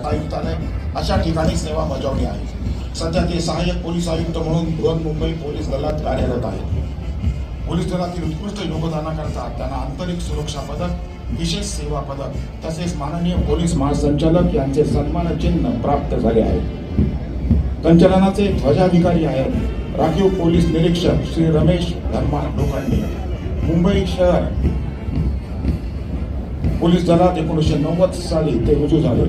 आयुक्तालय अशा ठिकाणी सेवा बजावली आहे। सध्या ते सहाय्यक पोलीस आयुक्त म्हणून बृहन्मुंबई पोलीस दलात कार्यरत आहेत। पोलीस दलातील उत्कृष्ट योगदानाकरता त्यांना आंतरिक सुरक्षा पदक, विशेष सेवा पदक तसेच माननीय पोलीस महासंचालक यांचे सन्मान चिन्ह प्राप्त झाले आहे। संचलनाचे ध्वजाधिकारी आहेत राखीव पोलीस निरीक्षक श्री रमेश धर्मा लोखंडे। मुंबई शहर पोलीस दलात 1990 साली ते रुजू झाले।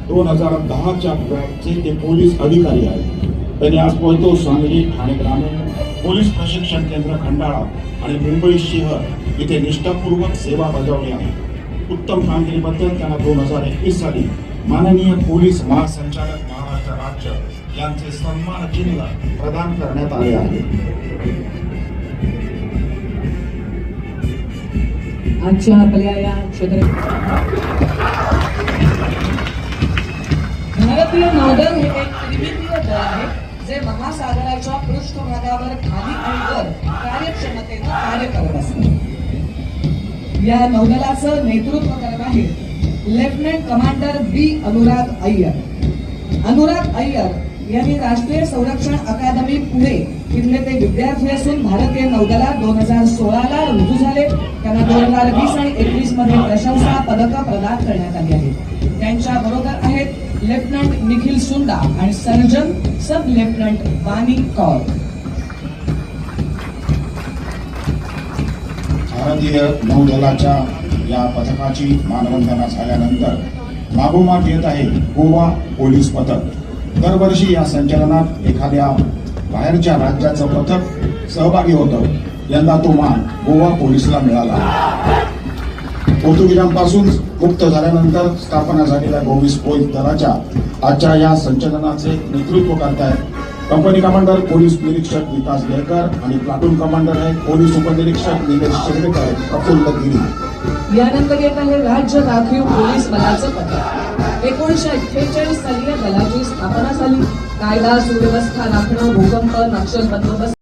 2010च्या बॅचचे ते पोलीस अधिकारी आहेत। त्यांनी आज पोहतो सांगली ठाणे ग्रामीण पोलीस प्रशिक्षण केंद्र खंडाळा आणि मुंबई शहर इथे निष्ठापूर्वक सेवा बजावली आहे। उत्तम कामगिरीबद्दल त्यांना 2021 साली माननीय पोलीस महासंचालक महाराष्ट्र राज्य यांचे सन्मान चिन्ह प्रदान करण्यात आले आहे। आजच्या आपल्या या क्षेत्र भारतीय नौदल हे एक त्रिमितीय दल आहे जे महासागराच्या पृष्ठभागावर खाली आणि वर कार्यक्षमतेने कार्य करत असते। या नौदलाचं नेतृत्व करत आहेत लेफ्टनंट कमांडर बी अनुराग अय्यर। अनुराग अय्यर यांनी राष्ट्रीय संरक्षण अकादमी पुणे इथले ते विद्यार्थी असून भारतीय नौदलात 2016ला रुजू झाले। त्यांना 2020 आणि 2021 मध्ये प्रशंसा पदक प्रदान करण्यात आली आहे। त्यांच्या बरोबर आहेत लेफ्टनंट निखिल सुंदा आणि सर्जन सब लेफ्टनंट बानी कौर। भारतीय नौदलाच्या या पथकाची मानवंदना झाल्यानंतर मागोमाग येत आहे गोवा पोलीस पथक। दरवर्षी या संचलनात एखाद्या बाहेरच्या राज्याचं पथक सहभागी होतं। यंदा तो मान गोवा पोलीसला मिळाला। पोर्तुगीजांपासून मुक्त झाल्यानंतर स्थापना झालेल्या गोवीस पोलीस दलाच्या आजच्या या संचलनाचे नेतृत्व करतायत कंपनी कमांडर पोलीस निरीक्षक विकास लेकर आणि प्लाटून कमांडर आहेत पोलीस उपनिरीक्षक निलेश शेगडेकर प्रफुल्ल गिरी। यानंतर येत आहे राज्य राखीव पोलीस बलाचं पथक। 1948 साली या दलाची स्थापना झाली। कायदा सुव्यवस्था राखणं, भूकंप, नक्षल बंदोबस्त